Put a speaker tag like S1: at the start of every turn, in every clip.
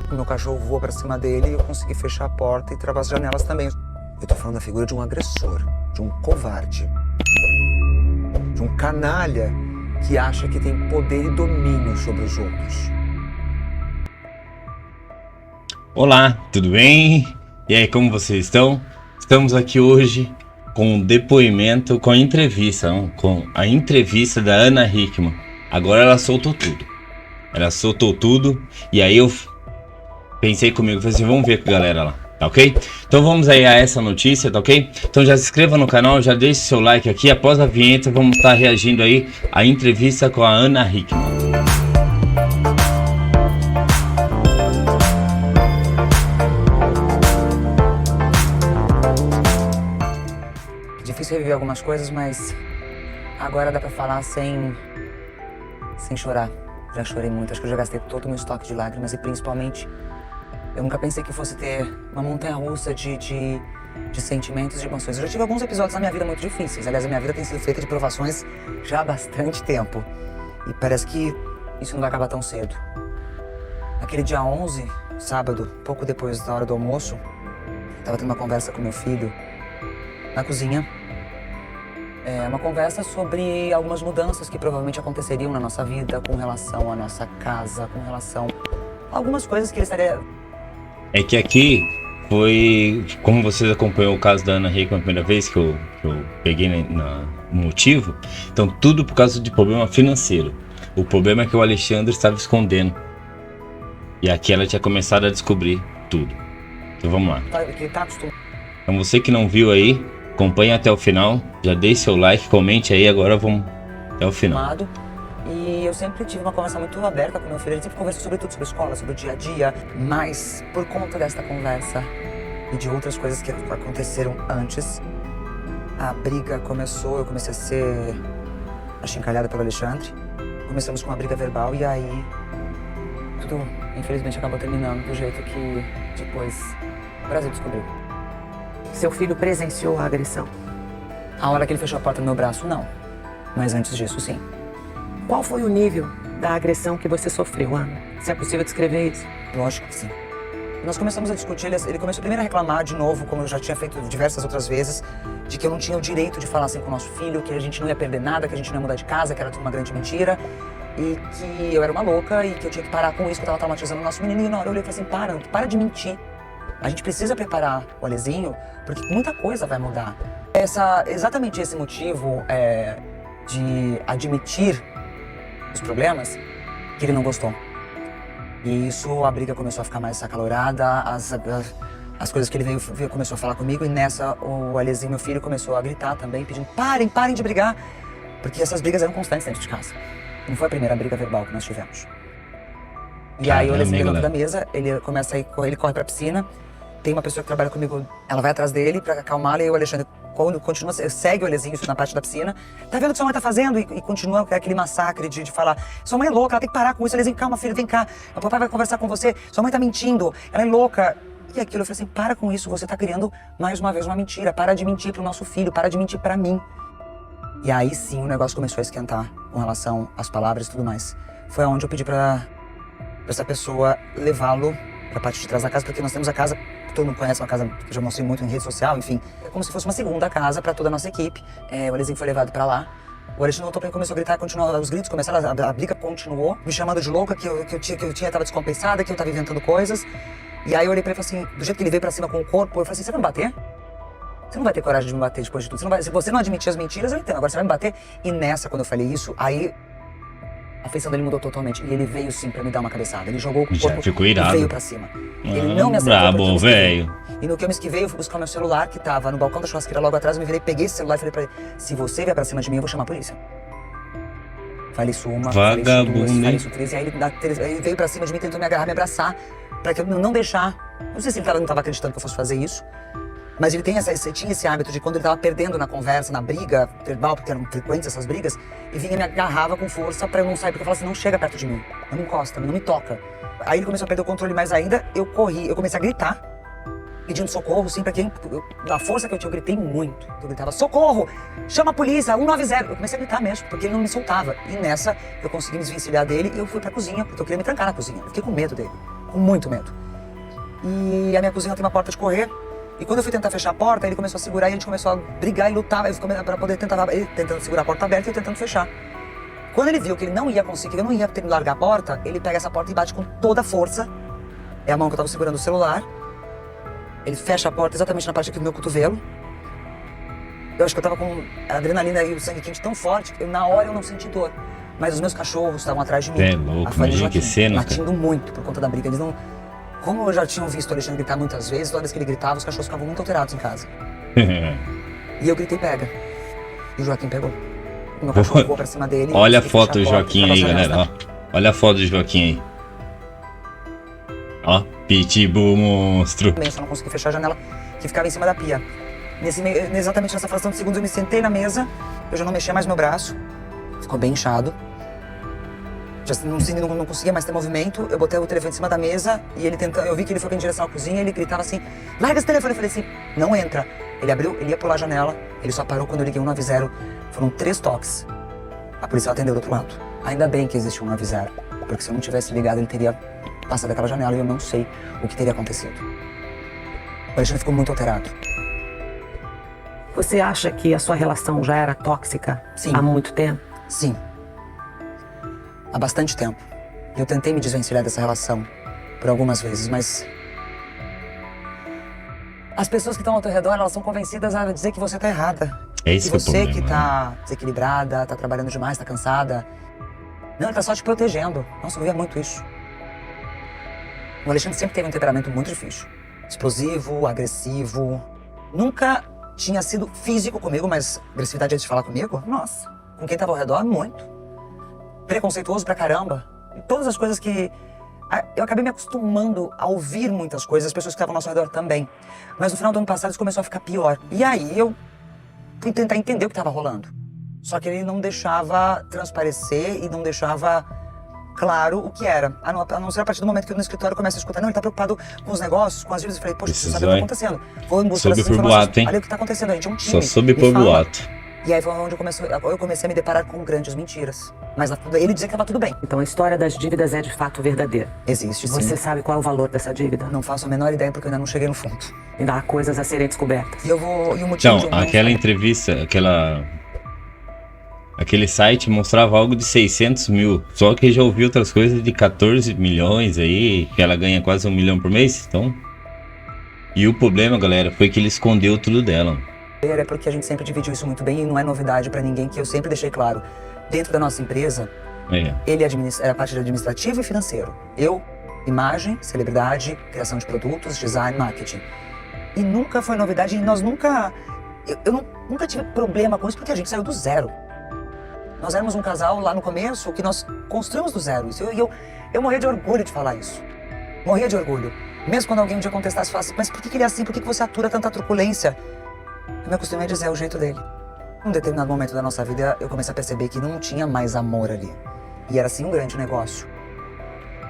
S1: O meu cachorro voa pra cima dele e eu consegui fechar a porta e travar as janelas também. Eu tô falando da figura de um agressor, de um covarde, de um canalha que acha que tem poder e domínio sobre os outros.
S2: Olá, tudo bem? E aí, como vocês estão? Estamos aqui hoje com um depoimento, com a entrevista, não? Com a entrevista da Ana Hickman. Agora ela soltou tudo. Ela soltou tudo e aí eu pensei comigo, falei assim, vamos ver com a galera lá, tá ok? Então vamos aí a essa notícia, tá ok? Então já se inscreva no canal, já deixe seu like aqui. Após a vinheta vamos estar reagindo aí à entrevista com a Ana Hickman.
S1: Difícil reviver algumas coisas, mas agora dá pra falar sem chorar. Já chorei muito, acho que eu já gastei todo o meu estoque de lágrimas e principalmente eu nunca pensei que fosse ter uma montanha-russa de sentimentos e de emoções. Eu já tive alguns episódios na minha vida muito difíceis. Aliás, a minha vida tem sido feita de provações já há bastante tempo. E parece que isso não vai acabar tão cedo. Naquele dia 11, sábado, pouco depois da hora do almoço, tava tendo uma conversa com meu filho na cozinha. Uma conversa sobre algumas mudanças que provavelmente aconteceriam na nossa vida com relação à nossa casa, com relação a algumas coisas que ele estaria...
S2: É que aqui foi, como vocês acompanhou o caso da Ana Hickman a primeira vez que eu peguei no motivo, então tudo por causa de problema financeiro. O problema é que o Alexandre estava escondendo. E aqui ela tinha começado a descobrir tudo. Então vamos lá. Então você que não viu aí, acompanhe até o final, já deixe seu like, comente aí, agora vamos até o final.
S1: E eu sempre tive uma conversa muito aberta com meu filho, a gente sempre conversou sobre tudo, sobre escola, sobre o dia a dia, mas por conta desta conversa e de outras coisas que aconteceram antes, a briga começou, eu comecei a ser achincalhada pelo Alexandre, começamos com uma briga verbal e aí tudo, infelizmente, acabou terminando do jeito que depois o Brasil descobriu. Seu filho presenciou a agressão? A hora que ele fechou a porta no meu braço, não. Mas antes disso, sim.
S3: Qual foi o nível da agressão que você sofreu, Ana? Se é possível descrever isso?
S1: Lógico que sim. Nós começamos a discutir, ele começou primeiro a reclamar de novo, como eu já tinha feito diversas outras vezes, de que eu não tinha o direito de falar assim com o nosso filho, que a gente não ia perder nada, que a gente não ia mudar de casa, que era tudo uma grande mentira, e que eu era uma louca e que eu tinha que parar com isso, que eu tava traumatizando o nosso menino. E na hora eu olhei e falei assim, para de mentir. A gente precisa preparar o Alezinho, porque muita coisa vai mudar. Exatamente esse motivo de admitir os problemas que ele não gostou. E isso, a briga começou a ficar mais acalorada, as coisas que ele veio começou a falar comigo, e nessa o Alezinho, meu filho, começou a gritar também, pedindo, parem de brigar, porque essas brigas eram constantes dentro de casa. Não foi a primeira briga verbal que nós tivemos. E aí o Alezinho levanta da mesa, ele começa a ir, ele corre pra piscina, tem uma pessoa que trabalha comigo, ela vai atrás dele pra acalmá-lo, e o Alexandre continua, segue o Alezinho na parte da piscina. Tá vendo o que sua mãe tá fazendo? E continua aquele massacre de falar, sua mãe é louca, ela tem que parar com isso. Alezinho, calma filho, vem cá, o papai vai conversar com você, sua mãe tá mentindo, ela é louca. E aquilo, eu falei assim, para com isso, você tá criando mais uma vez uma mentira, para de mentir pro nosso filho, para de mentir pra mim. E aí sim o negócio começou a esquentar com relação às palavras e tudo mais. Foi onde eu pedi pra essa pessoa levá-lo pra parte de trás da casa, porque nós temos a casa, todo mundo conhece, uma casa que eu já mostrei muito em rede social, enfim. É como se fosse uma segunda casa pra toda a nossa equipe. O Alezinho foi levado pra lá. O Alexandre voltou pra mim, começou a gritar, continuou, os gritos começaram, a briga continuou, me chamando de louca, que eu tava descompensada, que eu tava inventando coisas. E aí eu olhei pra ele e falei assim, do jeito que ele veio pra cima com o corpo, eu falei assim, você vai me bater? Você não vai ter coragem de me bater depois de tudo. Se você não admitir as mentiras, eu entendo. Agora você vai me bater. E nessa, quando eu falei isso, aí a feição dele mudou totalmente. E ele veio sim pra me dar uma cabeçada. Ele jogou o corpo e veio pra cima. Ele não me acertou.
S2: Brabo, velho.
S1: E no que eu me esquivei, eu fui buscar meu celular, que tava no balcão da churrasqueira logo atrás. Eu me virei, peguei esse celular e falei pra ele, se você vier pra cima de mim, eu vou chamar a polícia. Falei isso uma, falei isso duas, falei isso três. E aí ele veio pra cima de mim, tentou me agarrar, me abraçar, pra que eu não deixar. Não sei se ele não tava acreditando que eu fosse fazer isso. Mas ele tinha esse hábito de quando ele tava perdendo na conversa, na briga verbal, porque eram frequentes essas brigas, e vinha e me agarrava com força pra eu não sair, porque eu falava assim, não chega perto de mim, não me encosta, não me toca. Aí ele começou a perder o controle mais ainda, eu corri, eu comecei a gritar, pedindo socorro, sim, pra quem, da força que eu tinha, eu gritei muito. Eu gritava, socorro, chama a polícia, 190. Eu comecei a gritar mesmo, porque ele não me soltava. E nessa, eu consegui me desvencilhar dele e eu fui pra cozinha, porque eu queria me trancar na cozinha. Eu fiquei com medo dele, com muito medo. E a minha cozinha tem uma porta de correr. E quando eu fui tentar fechar a porta, ele começou a segurar e a gente começou a brigar e lutar para poder tentar, ele tentando segurar a porta aberta e eu tentando fechar. Quando ele viu que ele não ia conseguir, que eu não ia ter que largar a porta, ele pega essa porta e bate com toda a força. É a mão que eu tava segurando o celular. Ele fecha a porta exatamente na parte aqui do meu cotovelo. Eu acho que eu tava com a adrenalina e o sangue quente tão forte que na hora eu não senti dor. Mas os meus cachorros estavam atrás de mim.
S2: É louco,
S1: A Fanny e o
S2: imagina que
S1: Joaquim,
S2: cena,
S1: latindo muito por conta da briga. Eles não... Como eu já tinha visto o Alexandre gritar muitas vezes, toda vez que ele gritava, os cachorros ficavam muito alterados em casa. E eu gritei, pega. E o Joaquim pegou. O meu cachorro voou pra cima dele.
S2: Olha a
S1: e
S2: foto do
S1: fechou a porta,
S2: Joaquim
S1: tava
S2: aí,
S1: as janelas
S2: galera. Ó. Olha a foto do Joaquim aí. Ó, Pitbull monstro.
S1: também, só não consegui fechar a janela que ficava em cima da pia. Exatamente nessa fração de segundos eu me sentei na mesa, eu já não mexia mais meu braço, ficou bem inchado. Já não conseguia mais ter movimento, eu botei o telefone em cima da mesa e ele tentando, eu vi que ele foi em direção à cozinha e ele gritava assim, larga esse telefone, eu falei assim, não entra. Ele abriu, ele ia pular a janela, ele só parou quando eu liguei 190, foram 3 toques. A polícia atendeu do outro lado. Ainda bem que existe 190, porque se eu não tivesse ligado ele teria passado daquela janela e eu não sei o que teria acontecido. O Alexandre ficou muito alterado.
S3: Você acha que a sua relação já era tóxica
S1: Sim.
S3: há muito tempo?
S1: Sim. Há bastante tempo. Eu tentei me desvencilhar dessa relação por algumas vezes, mas... As pessoas que estão ao teu redor, elas são convencidas a dizer que você tá errada.
S2: É isso
S1: que
S2: que é o
S1: você
S2: problema,
S1: que tá desequilibrada, tá trabalhando demais, tá cansada. Não, ele tá só te protegendo. Nossa, eu via muito isso. O Alexandre sempre teve um temperamento muito difícil. Explosivo, agressivo. Nunca tinha sido físico comigo, mas agressividade antes de falar comigo, nossa. Com quem tava ao redor, muito. Preconceituoso pra caramba. E todas as coisas que... Eu acabei me acostumando a ouvir muitas coisas, as pessoas que estavam ao nosso redor também. Mas no final do ano passado isso começou a ficar pior. E aí eu fui tentar entender o que estava rolando. Só que ele não deixava transparecer e não deixava claro o que era. A não ser a partir do momento que eu no escritório começo a escutar, não, ele tá preocupado com os negócios, com as dívidas. Eu falei, poxa, você sabe o que tá acontecendo. Vou em busca
S2: Soube
S1: dessas
S2: por
S1: informações.
S2: boato, hein?
S1: Olha o que tá acontecendo, a gente é um time.
S2: Só soube
S1: Me
S2: por
S1: fala.
S2: boato.
S1: E aí foi onde eu comecei a me deparar com grandes mentiras. Mas ele dizia que estava tudo bem.
S3: Então a história das dívidas é de fato verdadeira.
S1: Existe, sim.
S3: Você sabe qual é o valor dessa dívida?
S1: Não faço a menor ideia porque eu ainda não cheguei no fundo.
S3: Ainda há coisas a serem descobertas.
S1: E o motivo de
S2: Então,
S1: eu não
S2: aquela entrevista, aquele site mostrava algo de 600 mil. Só que já ouvi outras coisas de 14 milhões aí, que ela ganha quase 1 milhão por mês, então... E o problema, galera, foi que ele escondeu tudo dela.
S1: é porque a gente sempre dividiu isso muito bem e não é novidade pra ninguém, que eu sempre deixei claro. Dentro da nossa empresa, ele era a parte de administrativo e financeiro. Eu, imagem, celebridade, criação de produtos, design, marketing. E nunca foi novidade e nós nunca... nunca tive problema com isso porque a gente saiu do zero. Nós éramos um casal lá no começo que nós construímos do zero. Eu morria de orgulho de falar isso. Morria de orgulho. Mesmo quando alguém um dia contestasse e falasse, mas por que ele é assim? Por que você atura tanta truculência? Eu me acostumei a dizer, é o jeito dele. Num determinado momento da nossa vida, eu comecei a perceber que não tinha mais amor ali. E era sim um grande negócio.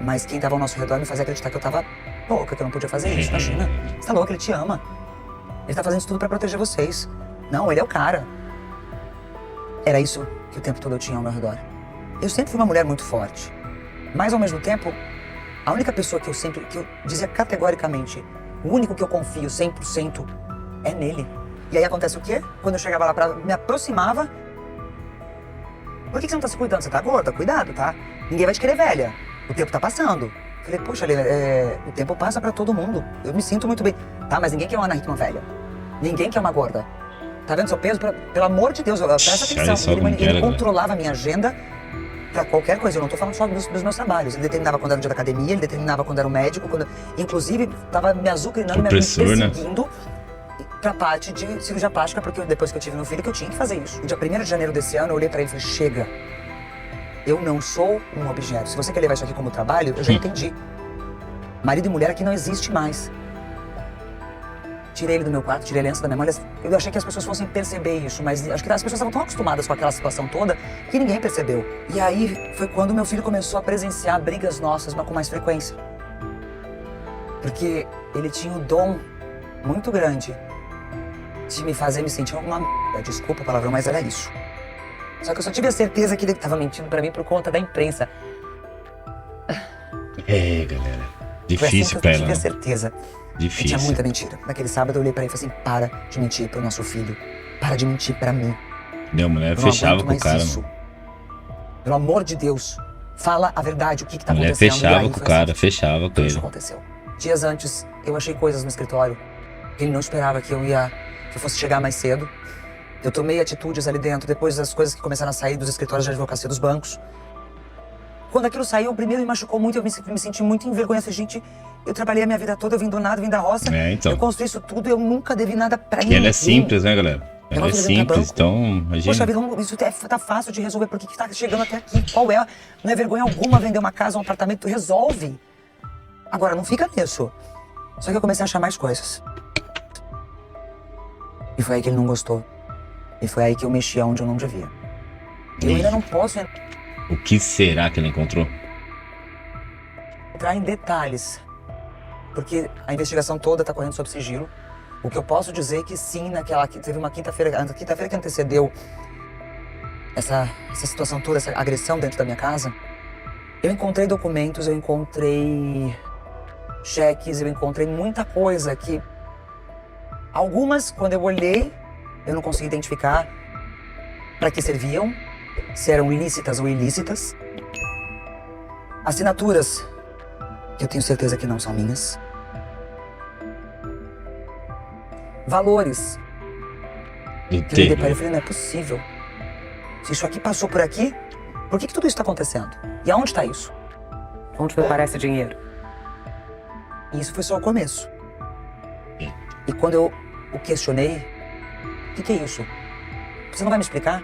S1: Mas quem estava ao nosso redor me fazia acreditar que eu estava louca, que eu não podia fazer isso. Imagina, você tá louca, ele te ama. Ele tá fazendo isso tudo pra proteger vocês. Não, ele é o cara. Era isso que o tempo todo eu tinha ao meu redor. Eu sempre fui uma mulher muito forte. Mas ao mesmo tempo, a única pessoa que eu dizia categoricamente, o único que eu confio 100% é nele. E aí acontece o quê? Quando eu chegava lá, me aproximava. Por que você não tá se cuidando? Você tá gorda? Cuidado, tá? Ninguém vai te querer velha. O tempo tá passando. Falei, poxa, o tempo passa pra todo mundo. Eu me sinto muito bem. Tá, mas ninguém quer uma Ana Hickman velha. Ninguém quer uma gorda. Tá vendo seu peso? Pelo amor de Deus, presta atenção. Ele controlava a minha agenda pra qualquer coisa. Eu não tô falando só dos meus trabalhos. Ele determinava quando era o dia da academia, ele determinava quando era o médico, inclusive tava me azucrinando, me perseguindo pra parte de cirurgia plástica, porque depois que eu tive meu filho, que eu tinha que fazer isso. No dia 1º de janeiro desse ano, eu olhei pra ele e falei, chega. Eu não sou um objeto. Se você quer levar isso aqui como trabalho, eu já entendi. Marido e mulher aqui não existe mais. Tirei ele do meu quarto, tirei a aliança da minha mãe. Eu achei que as pessoas fossem perceber isso, mas acho que as pessoas estavam tão acostumadas com aquela situação toda que ninguém percebeu. E aí foi quando meu filho começou a presenciar brigas nossas, mas com mais frequência. Porque ele tinha o dom muito grande de me fazer me sentir uma merda. Desculpa o palavrão, mas era isso. Só que eu só tive a certeza que ele estava mentindo pra mim por conta da imprensa.
S2: É, galera. Difícil
S1: foi
S2: pra
S1: assim que eu
S2: ela.
S1: tive a certeza. E tinha
S2: Difícil.
S1: muita mentira. Naquele sábado eu olhei pra ele e falei assim, para de mentir pro nosso filho. Para de mentir pra mim.
S2: Deu, a mulher
S1: Eu não
S2: fechava
S1: aguento
S2: com o
S1: mais
S2: cara,
S1: isso.
S2: mano.
S1: Pelo amor de Deus, fala a verdade, o que tá
S2: A mulher
S1: acontecendo. E
S2: fechava
S1: aí
S2: com o
S1: foi
S2: cara,
S1: assim
S2: fechava com
S1: que isso
S2: ele.
S1: aconteceu. Dias antes, eu achei coisas no escritório que ele não esperava que eu fosse chegar mais cedo. Eu tomei atitudes ali dentro, depois das coisas que começaram a sair dos escritórios de advocacia dos bancos. Quando aquilo saiu, primeiro me machucou muito, eu me senti muito envergonhada. Falei, gente, eu trabalhei a minha vida toda, eu vim do nada, vim da roça.
S2: Então.
S1: Eu construí isso tudo, eu nunca devi nada pra
S2: E
S1: ninguém.
S2: ela é simples, né, galera?
S1: Eu
S2: Ela
S1: não
S2: é
S1: tô devendo pra
S2: simples,
S1: banco.
S2: então, imagina.
S1: Poxa vida, isso tá fácil de resolver. Por que tá chegando até aqui? Qual é? Não é vergonha alguma vender uma casa, um apartamento, resolve. Agora, não fica nisso. Só que eu comecei a achar mais coisas. E foi aí que ele não gostou. E foi aí que eu mexi onde eu não devia. Eu ainda não posso
S2: O que será que ela encontrou?
S1: entrar em detalhes, porque a investigação toda está correndo sob sigilo. O que eu posso dizer é que sim, teve uma quinta-feira que antecedeu essa situação toda, essa agressão dentro da minha casa, eu encontrei documentos, eu encontrei cheques, eu encontrei muita coisa que algumas, quando eu olhei, eu não consegui identificar para que serviam, se eram ilícitas ou ilícitas. Assinaturas que eu tenho certeza que não são minhas. Valores.
S2: Do
S1: Que eu olhei pra ele e
S2: terror.
S1: falei, não é possível. Se isso aqui passou por aqui, por que tudo isso está acontecendo? E aonde está isso?
S3: Onde foi parar esse dinheiro?
S1: E isso foi só o começo. E quando eu o questionei, o que é isso? Você não vai me explicar?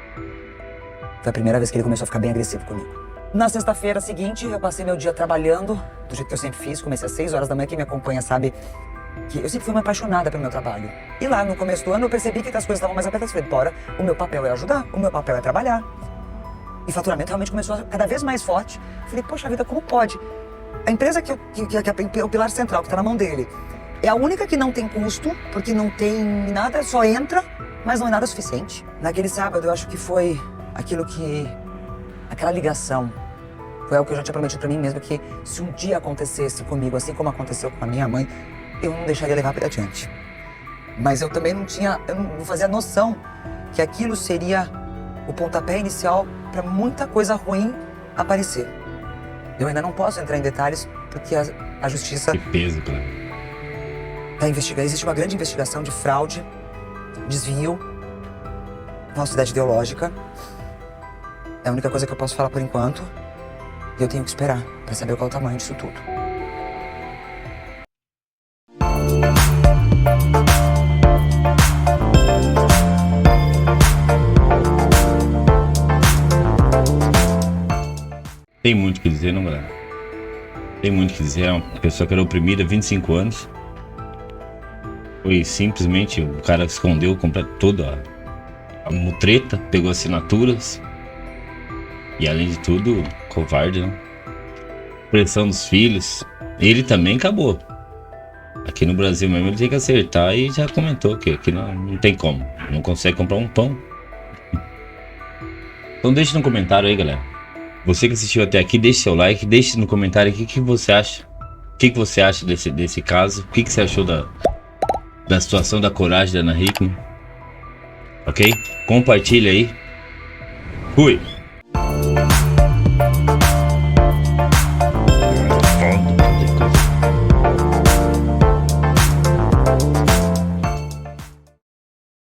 S1: Foi a primeira vez que ele começou a ficar bem agressivo comigo. Na sexta-feira seguinte, eu passei meu dia trabalhando, do jeito que eu sempre fiz. Comecei às 6 horas da manhã, quem me acompanha sabe que eu sempre fui uma apaixonada pelo meu trabalho. E lá no começo do ano eu percebi que as coisas estavam mais apertadas. Falei, bora, o meu papel é ajudar, o meu papel é trabalhar. E o faturamento realmente começou a cada vez mais forte. Falei, poxa vida, como pode? A empresa que é o pilar central, que está na mão dele, é a única que não tem custo, porque não tem nada, só entra, mas não é nada suficiente. Naquele sábado, eu acho que foi aquela ligação, foi algo que eu já tinha prometido pra mim mesmo, que se um dia acontecesse comigo, assim como aconteceu com a minha mãe, eu não deixaria levar pra adiante. Mas eu também não fazia noção que aquilo seria o pontapé inicial para muita coisa ruim aparecer. Eu ainda não posso entrar em detalhes, porque a justiça
S2: Que peso, cara.
S1: está investigando. Existe uma grande investigação de fraude, desvio, falsidade ideológica. É a única coisa que eu posso falar por enquanto. E eu tenho que esperar para saber qual é o tamanho disso tudo.
S2: Tem muito o que dizer, não, galera? Tem muito o que dizer. É uma pessoa que era oprimida há 25 anos. Foi simplesmente, o cara escondeu toda a mutreta, pegou assinaturas. E além de tudo, covarde, né? Pressão dos filhos. Ele também acabou. Aqui no Brasil mesmo ele tem que acertar e já comentou que aqui não tem como. Não consegue comprar um pão. Então deixe no comentário aí, galera. Você que assistiu até aqui, deixe seu like, deixe no comentário aqui o que você acha. O que você acha desse caso? O que você achou da situação da coragem da Ana Hickman? Ok? Compartilha aí. Fui!